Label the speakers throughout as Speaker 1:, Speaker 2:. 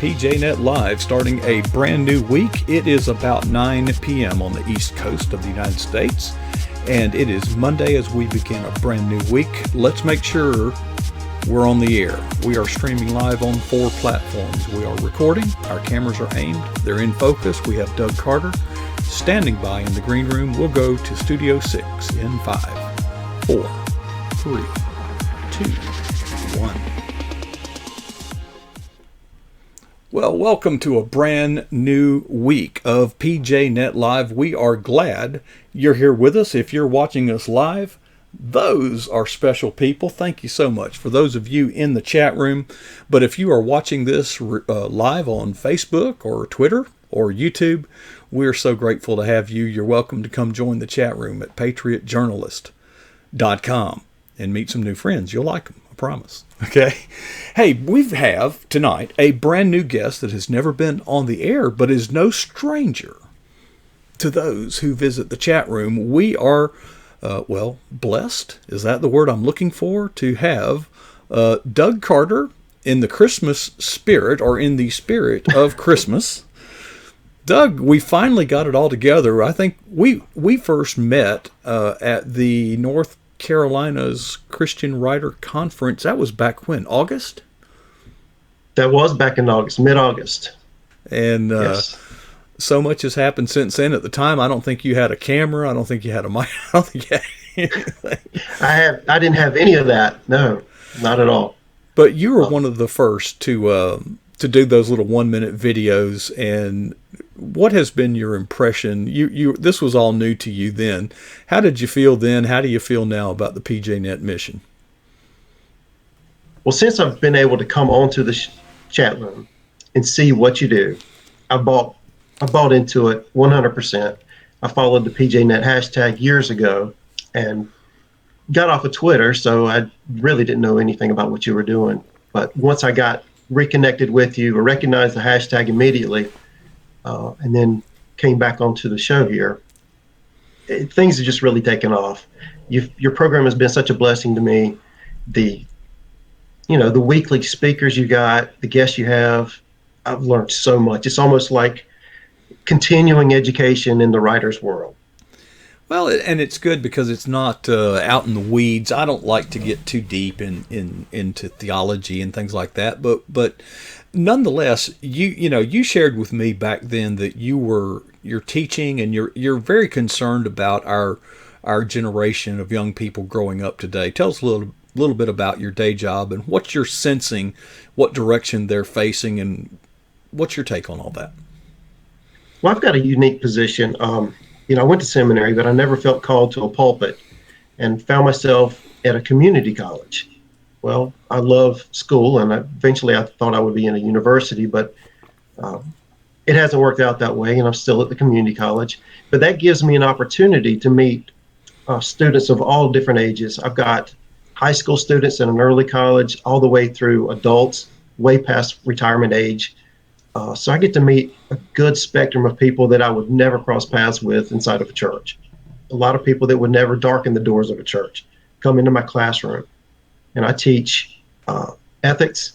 Speaker 1: PJNET Live, starting a brand new week. It is about 9 p.m. on the East Coast of the United States, and it is Monday as we begin a brand new week. Let's make sure we're on the air. We are streaming live on 4 platforms. We are recording, our cameras are aimed, they're in focus. We have Doug Carter standing by in the green room. We'll go to Studio 6 in 5, 4, 3, 2, 1. Well, welcome to a brand new week of PJNET Live. We are glad you're here with us. If you're watching us live, those are special people. Thank you so much for those of you in the chat room. But if you are watching this live on Facebook or Twitter or YouTube, we're so grateful to have you. You're welcome to come join the chat room at patriotjournalist.com and meet some new friends. You'll like them, I promise. Okay. Hey, we have tonight a brand new guest that has never been on the air, but is no stranger to those who visit the chat room. We are, blessed. Is that the word I'm looking for? To have Doug Carter in the Christmas spirit, or in the spirit of Christmas. Doug, we finally got it all together. I think we first met at the North Carolina's Christian Writer Conference. That was back when? August?
Speaker 2: That was back in August, mid-August.
Speaker 1: And
Speaker 2: yes.
Speaker 1: So much has happened since then. At the time, I don't think you had a camera. I don't think you had a mic. I don't think you had anything.
Speaker 2: I didn't have any of that. No, not at all.
Speaker 1: But you were one of the first to do those little 1-minute videos. And what has been your impression? This was all new to you then. How did you feel then? How do you feel now about the PJNet mission?
Speaker 2: Well, since I've been able to come onto the chat room and see what you do, I bought into it 100%. I followed the PJNet hashtag years ago and got off of Twitter, so I really didn't know anything about what you were doing. But once I got reconnected with you, I recognized the hashtag immediately, and then came back onto the show here. Things have just really taken off. Your program has been such a blessing to me. The weekly speakers you got, the guests you have, I've learned so much. It's almost like continuing education in the writer's world.
Speaker 1: Well, and it's good because it's not out in the weeds. I don't like to get too deep into theology and things like that, but nonetheless, you shared with me back then that you're teaching and you're very concerned about our generation of young people growing up today. Tell us a little bit about your day job and what you're sensing, what direction they're facing, and what's your take on all that?
Speaker 2: Well, I've got a unique position. I went to seminary, but I never felt called to a pulpit, and found myself at a community college. Well, I love school, and eventually I thought I would be in a university, but it hasn't worked out that way, and I'm still at the community college. But that gives me an opportunity to meet students of all different ages. I've got high school students in an early college, all the way through adults, way past retirement age. So I get to meet a good spectrum of people that I would never cross paths with inside of a church. A lot of people that would never darken the doors of a church come into my classroom. And I teach ethics,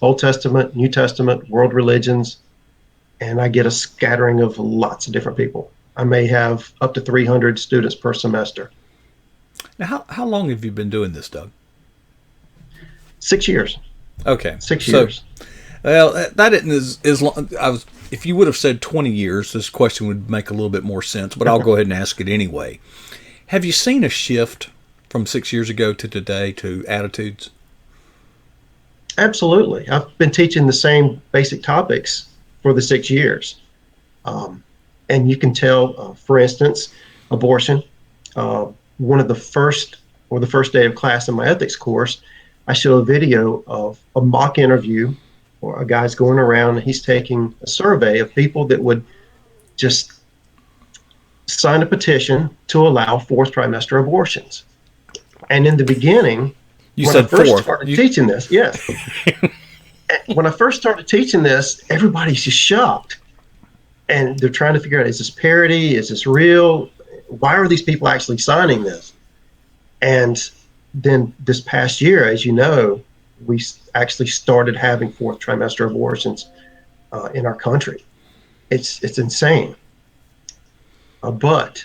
Speaker 2: Old Testament, New Testament, world religions, and I get a scattering of lots of different people. I may have up to 300 students per semester.
Speaker 1: Now, how long have you been doing this, Doug?
Speaker 2: 6 years.
Speaker 1: Okay.
Speaker 2: 6 years.
Speaker 1: Well, that isn't as long. If you would have said 20 years, this question would make a little bit more sense, but I'll go ahead and ask it anyway. Have you seen a shift from 6 years ago to today to attitudes?
Speaker 2: Absolutely. I've been teaching the same basic topics for the 6 years. And you can tell, for instance, abortion. The first day of class in my ethics course, I show a video of a mock interview, or a guy's going around and he's taking a survey of people that would just sign a petition to allow 4th trimester abortions. And in the beginning, when I first started teaching this, yes. When I first started teaching this, everybody's just shocked. And they're trying to figure out, is this parody? Is this real? Why are these people actually signing this? And then this past year, as you know, we actually started having 4th trimester abortions in our country. It's insane. But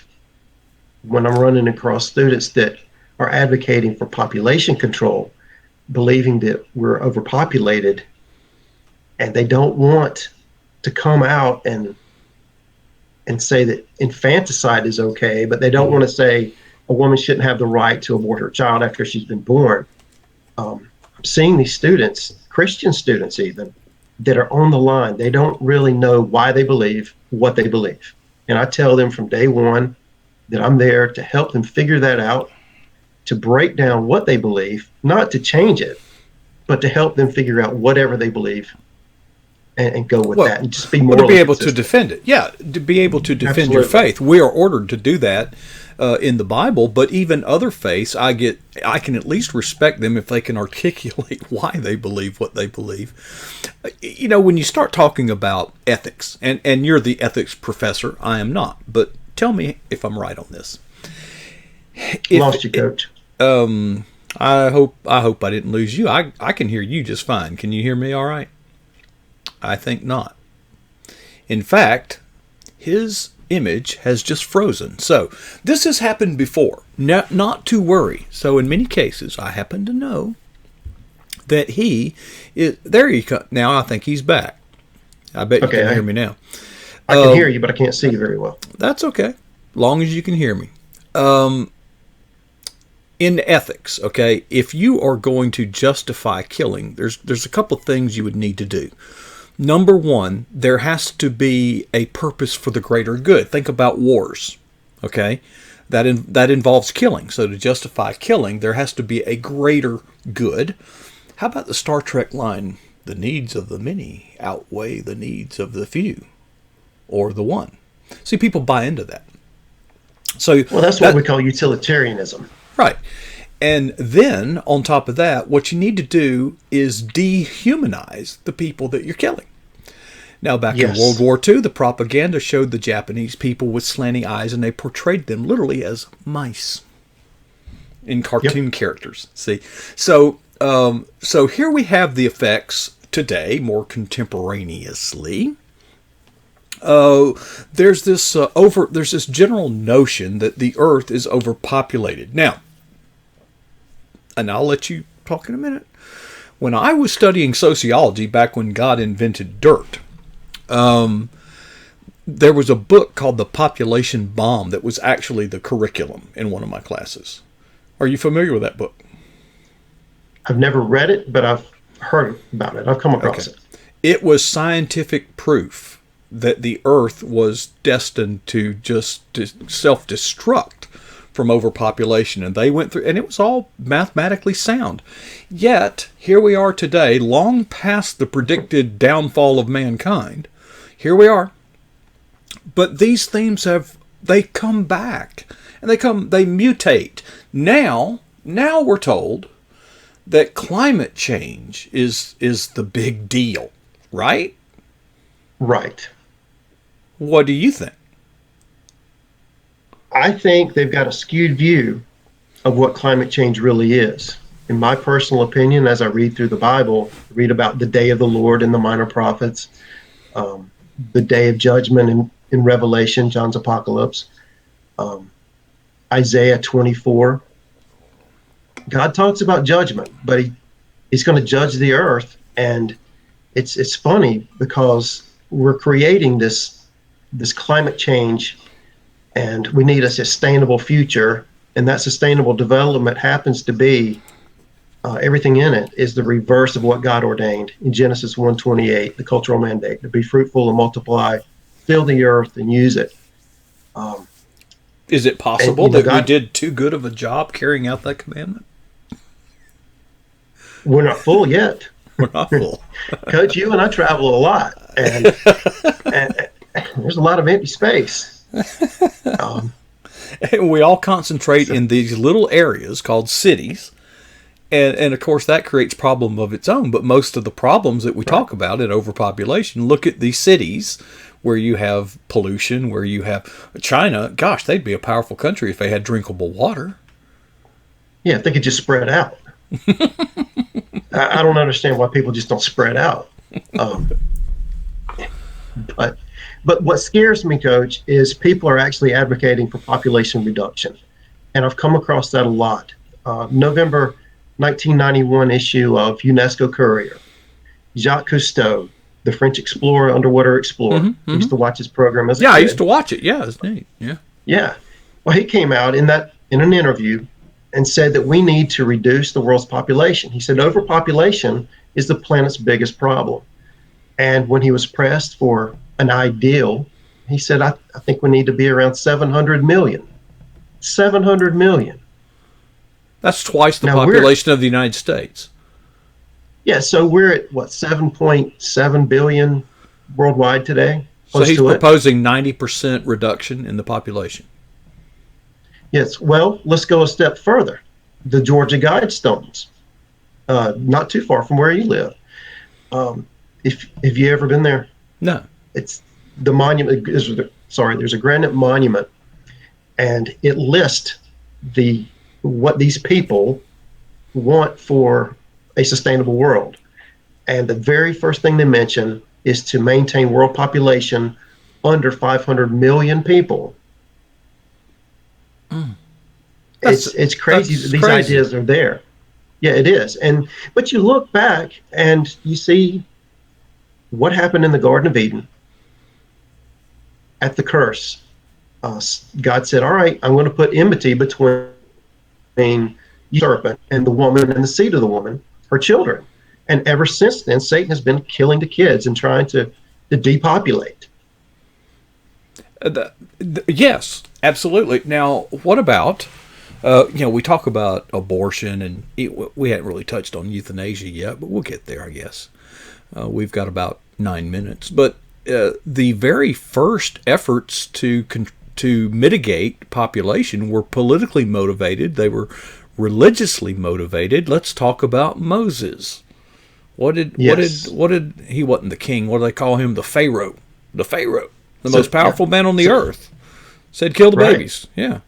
Speaker 2: when I'm running across students that are advocating for population control, believing that we're overpopulated, and they don't want to come out and say that infanticide is okay, but they don't want to say a woman shouldn't have the right to abort her child after she's been born. I'm seeing these students, Christian students even, that are on the line. They don't really know why they believe what they believe. And I tell them from day one that I'm there to help them figure that out, to break down what they believe, not to change it, but to help them figure out whatever they believe and go with that and just be morally
Speaker 1: to be able
Speaker 2: consistent.
Speaker 1: to defend it. Yeah, to be able to defend
Speaker 2: Absolutely.
Speaker 1: your faith. We are ordered to do that in the Bible, but even other faiths, I can at least respect them if they can articulate why they believe what they believe. You know, when you start talking about ethics, and you're the ethics professor, I am not, but tell me if I'm right on this.
Speaker 2: Lost you, Coach.
Speaker 1: I hope I didn't lose you. I can hear you just fine. Can you hear me all right? I think not. In fact, his image has just frozen. So this has happened before. Not to worry. So in many cases, I happen to know that he is there. You come now. I think he's back. I bet you can hear me now.
Speaker 2: I can hear you, but I can't see you very well.
Speaker 1: That's okay, long as you can hear me. In ethics, okay, if you are going to justify killing, there's a couple things you would need to do. Number one, there has to be a purpose for the greater good. Think about wars, okay? That involves killing. So to justify killing, there has to be a greater good. How about the Star Trek line, the needs of the many outweigh the needs of the few, or the one? See, people buy into that. So
Speaker 2: well, that's what we call utilitarianism.
Speaker 1: Right. And then, on top of that, what you need to do is dehumanize the people that you're killing. Now, back in World War II, the propaganda showed the Japanese people with slanty eyes, and they portrayed them literally as mice in cartoon characters. See? So here we have the effects today, more contemporaneously. There's this general notion that the earth is overpopulated. Now, and I'll let you talk in a minute. When I was studying sociology back when God invented dirt, there was a book called The Population Bomb that was actually the curriculum in one of my classes. Are you familiar with that book?
Speaker 2: I've never read it, but I've heard about it. I've come across it.
Speaker 1: It was scientific proof that the earth was destined to just self-destruct from overpopulation, and they went through, and it was all mathematically sound. Yet here we are today, long past the predicted downfall of mankind. Here we are, but these themes they come back, and they mutate. Now we're told that climate change is the big deal, right?
Speaker 2: Right.
Speaker 1: What do you think?
Speaker 2: I think they've got a skewed view of what climate change really is. In my personal opinion, as I read through the Bible, read about the day of the Lord in the minor prophets, the day of judgment in Revelation, John's Apocalypse, Isaiah 24. God talks about judgment, but he's going to judge the earth. And it's funny because we're creating this climate change, and we need a sustainable future, and that sustainable development happens to be everything in it is the reverse of what God ordained in Genesis 1:28, the cultural mandate, to be fruitful and multiply, fill the earth and use it.
Speaker 1: Is it possible that we did too good of a job carrying out that commandment?
Speaker 2: We're not full yet.
Speaker 1: We're not full.
Speaker 2: Coach, you and I travel a lot, and there's a lot of empty space.
Speaker 1: And we all concentrate in these little areas called cities. And of course, that creates problem of its own. But most of the problems that we talk about in overpopulation, look at these cities where you have pollution, where you have China. Gosh, they'd be a powerful country if they had drinkable water.
Speaker 2: Yeah, if they could just spread out. I don't understand why people just don't spread out. But what scares me, Coach, is people are actually advocating for population reduction, and I've come across that a lot. November 1991 issue of UNESCO Courier, Jacques Cousteau, the French explorer, underwater explorer. I used to watch his program as a kid.
Speaker 1: I used to watch it. Yeah, it's neat. Yeah.
Speaker 2: Yeah. Well, he came out in an interview and said that we need to reduce the world's population. He said overpopulation is the planet's biggest problem. And when he was pressed for an ideal, he said, I think we need to be around 700 million. 700 million.
Speaker 1: That's twice the population of the United States.
Speaker 2: Yeah, so we're at, 7.7 billion worldwide today?
Speaker 1: So he's proposing 90% reduction in the population.
Speaker 2: Yes, well, let's go a step further. The Georgia Guidestones, not too far from where you live. Have you ever been there?
Speaker 1: No.
Speaker 2: It's the monument. There's a granite monument, and it lists what these people want for a sustainable world. And the very first thing they mention is to maintain world population under 500 million people. It's crazy that these ideas are there. Yeah, it is. But you look back and you see what happened in the Garden of Eden at the curse. God said, all right, I'm going to put enmity between the serpent and the woman and the seed of the woman, her children. And ever since then, Satan has been killing the kids and trying to depopulate.
Speaker 1: Yes, absolutely. Now, what about, we talk about abortion, and we hadn't really touched on euthanasia yet, but we'll get there, I guess. We've got about 9 minutes. But the very first efforts to mitigate population were politically motivated. They were religiously motivated. Let's talk about Moses. What did he wasn't the king? What do they call him? The Pharaoh. The most powerful man on the earth. Said kill the babies. Yeah.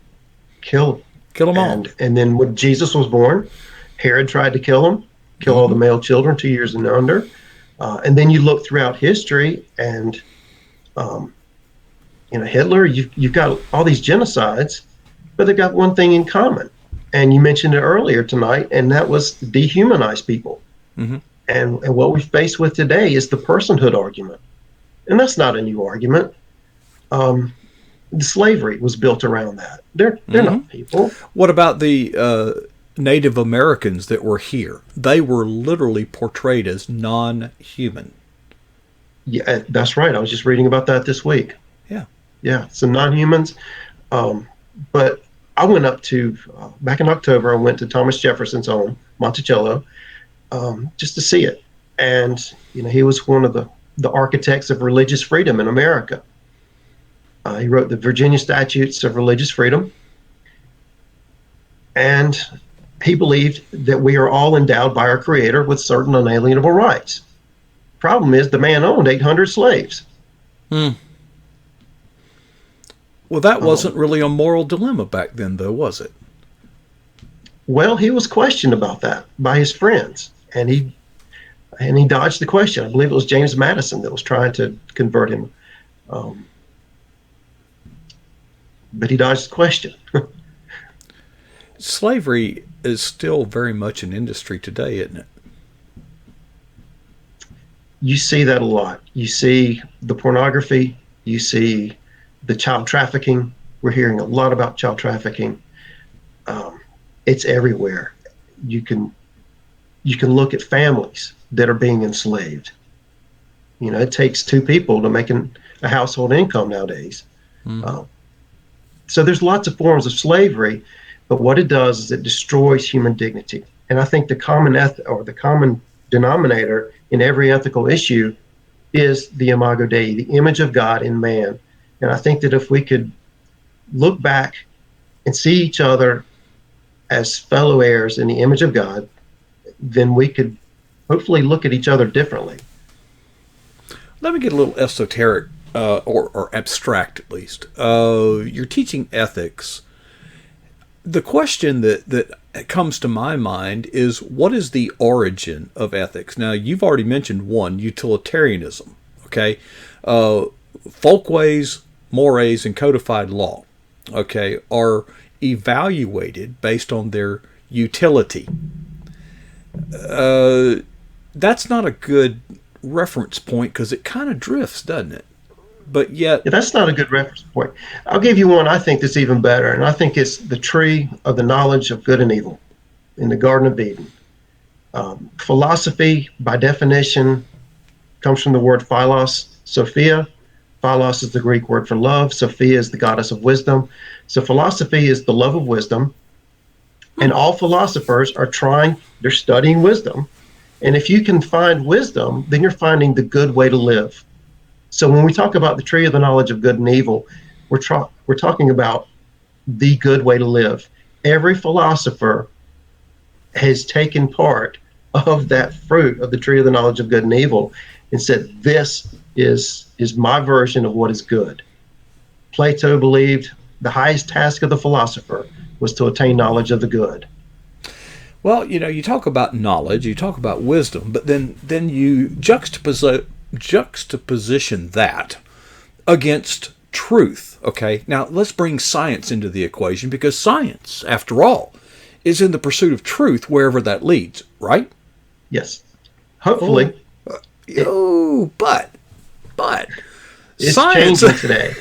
Speaker 2: Kill
Speaker 1: them all.
Speaker 2: And then when Jesus was born, Herod tried to kill him, all the male children 2 years and under. And then you look throughout history, and Hitler. You've got all these genocides, but they've got one thing in common. And you mentioned it earlier tonight, and that was dehumanize people. Mm-hmm. And what we face with today is the personhood argument. And that's not a new argument. The slavery was built around that. They're not people.
Speaker 1: What about the Native Americans that were here? They were literally portrayed as non-human.
Speaker 2: Yeah, that's right. I was just reading about that this week. Yeah, some non-humans. But I went up to, back in October, I went to Thomas Jefferson's home, Monticello, just to see it. And, he was one of the architects of religious freedom in America. He wrote the Virginia Statutes of Religious Freedom. And he believed that we are all endowed by our Creator with certain unalienable rights. Problem is, the man owned 800 slaves.
Speaker 1: Well, that wasn't really a moral dilemma back then, though, was it?
Speaker 2: Well, he was questioned about that by his friends, and he dodged the question. I believe it was James Madison that was trying to convert him, but he dodged the question.
Speaker 1: Slavery is still very much an industry today, isn't it?
Speaker 2: You see that a lot. You see the pornography. You see the child trafficking. We're hearing a lot about child trafficking. It's everywhere. You can look at families that are being enslaved. It takes two people to make a household income nowadays. So there's lots of forms of slavery, but what it does is it destroys human dignity. And I think the common denominator in every ethical issue is the imago Dei, the image of God in man. And I think that if we could look back and see each other as fellow heirs in the image of God, then we could hopefully look at each other differently.
Speaker 1: Let me get a little esoteric, or abstract at least. You're teaching ethics. The question that comes to my mind is, what is the origin of ethics? Now, you've already mentioned one, utilitarianism, okay? Folkways, mores, and codified law, okay, are evaluated based on their utility. That's not a good reference point because it kind of drifts, doesn't it? But yet,
Speaker 2: Yeah, that's not a good reference point. I'll give you one I think that's even better, and I think it's the tree of the knowledge of good and evil in the Garden of Eden. Philosophy, by definition, comes from the word philos, Sophia. Philos is the Greek word for love. Sophia is the goddess of wisdom. So philosophy is the love of wisdom. And all philosophers they're studying wisdom. And if you can find wisdom, then you're finding the good way to live. So when we talk about the tree of the knowledge of good and evil, we're talking about the good way to live. Every philosopher has taken part of that fruit of the tree of the knowledge of good and evil and said, this is my version of what is good. Plato believed the highest task of the philosopher was to attain knowledge of the good.
Speaker 1: well, you talk about knowledge, you talk about wisdom, but then you juxtaposition that against truth. Okay, now let's bring science into the equation, because science, after all, is in the pursuit of truth wherever that leads, right?
Speaker 2: Yes. Hopefully.
Speaker 1: But
Speaker 2: It's
Speaker 1: science
Speaker 2: changing today.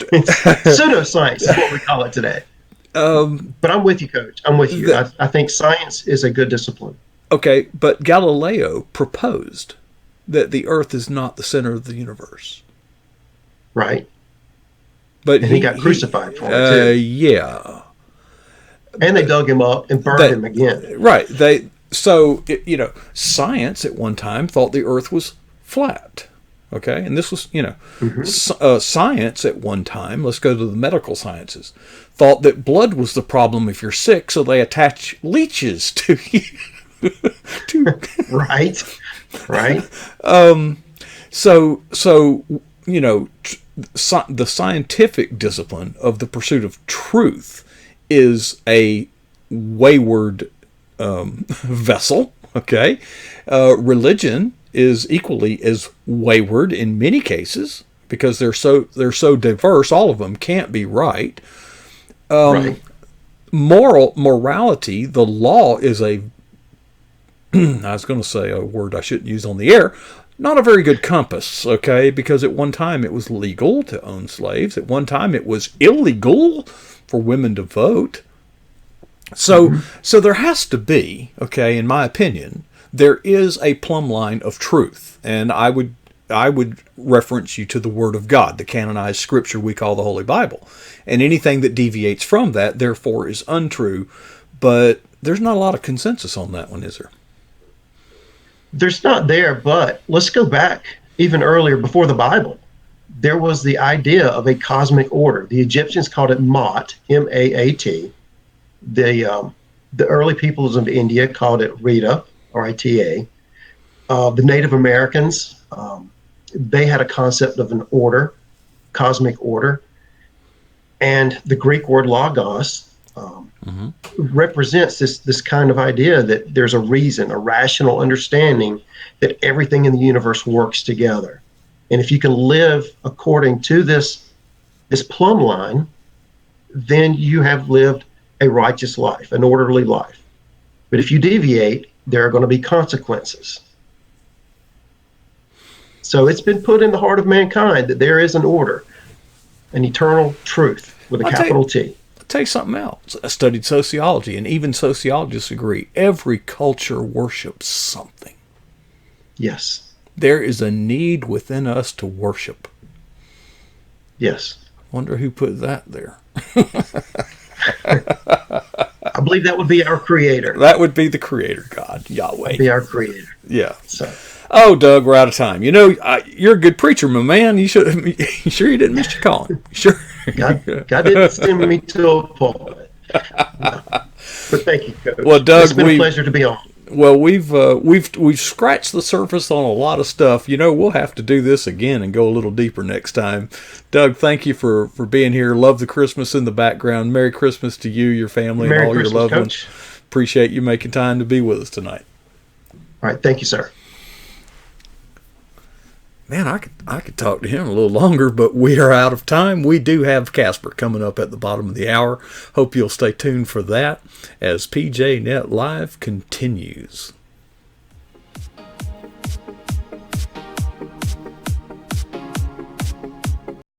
Speaker 2: Pseudoscience is what we call it today. But I'm with you, Coach. I'm with you. I think science is a good discipline.
Speaker 1: Okay, but Galileo proposed that the Earth is not the center of the universe.
Speaker 2: Right.
Speaker 1: But
Speaker 2: and he got crucified for it, too.
Speaker 1: Yeah.
Speaker 2: And they dug him up and burned him again.
Speaker 1: Right. Science at one time thought the Earth was flat. Okay, and this was, science at one time, let's go to the medical sciences, thought that blood was the problem if you're sick, so they attach leeches to you.
Speaker 2: Right.
Speaker 1: The scientific discipline of the pursuit of truth is a wayward vessel. Okay, religion is equally as wayward in many cases because they're so diverse. All of them can't be right.
Speaker 2: Right.
Speaker 1: Morality, the law is I was going to say a word I shouldn't use on the air. Not a very good compass, okay? Because at one time it was legal to own slaves. At one time it was illegal for women to vote. So there has to be, okay, in my opinion, there is a plumb line of truth. And I would reference you to the Word of God, the canonized scripture we call the Holy Bible. And anything that deviates from that, therefore, is untrue. But there's not a lot of consensus on that one, is there?
Speaker 2: There's not there, but let's go back even earlier before the Bible. There was the idea of a cosmic order. The Egyptians called it Maat, M-A-A-T. The early peoples of India called it Rita, R-I-T-A. The Native Americans, they had a concept of an order, cosmic order. And the Greek word logos represents this kind of idea that there's a reason, a rational understanding that everything in the universe works together. And if you can live according to this plumb line, then you have lived a righteous life, an orderly life. But if you deviate, there are going to be consequences. So it's been put in the heart of mankind that there is an order, an eternal truth with a capital T.
Speaker 1: I'll tell you something else. I studied sociology, and even sociologists agree every culture worships something.
Speaker 2: Yes.
Speaker 1: There is a need within us to worship.
Speaker 2: Yes.
Speaker 1: Wonder who put that there.
Speaker 2: I believe that would be our creator.
Speaker 1: That would be the creator, God, Yahweh.
Speaker 2: Be our creator.
Speaker 1: Yeah.
Speaker 2: So.
Speaker 1: Oh, Doug, we're out of time. You're a good preacher, my man. You sure you didn't miss your calling? Sure.
Speaker 2: God didn't send me to a pulpit. No. But thank you, Coach.
Speaker 1: Well, Doug,
Speaker 2: it's been a pleasure to be on.
Speaker 1: Well, we've scratched the surface on a lot of stuff. We'll have to do this again and go a little deeper next time. Doug, thank you for being here. Love the Christmas in the background. Merry Christmas to you, your family, and all your loved ones. Appreciate you making time to be with us tonight.
Speaker 2: All right. Thank you, sir.
Speaker 1: Man, I could talk to him a little longer, but we are out of time. We do have Casper coming up at the bottom of the hour. Hope you'll stay tuned for that as PJNet Live continues.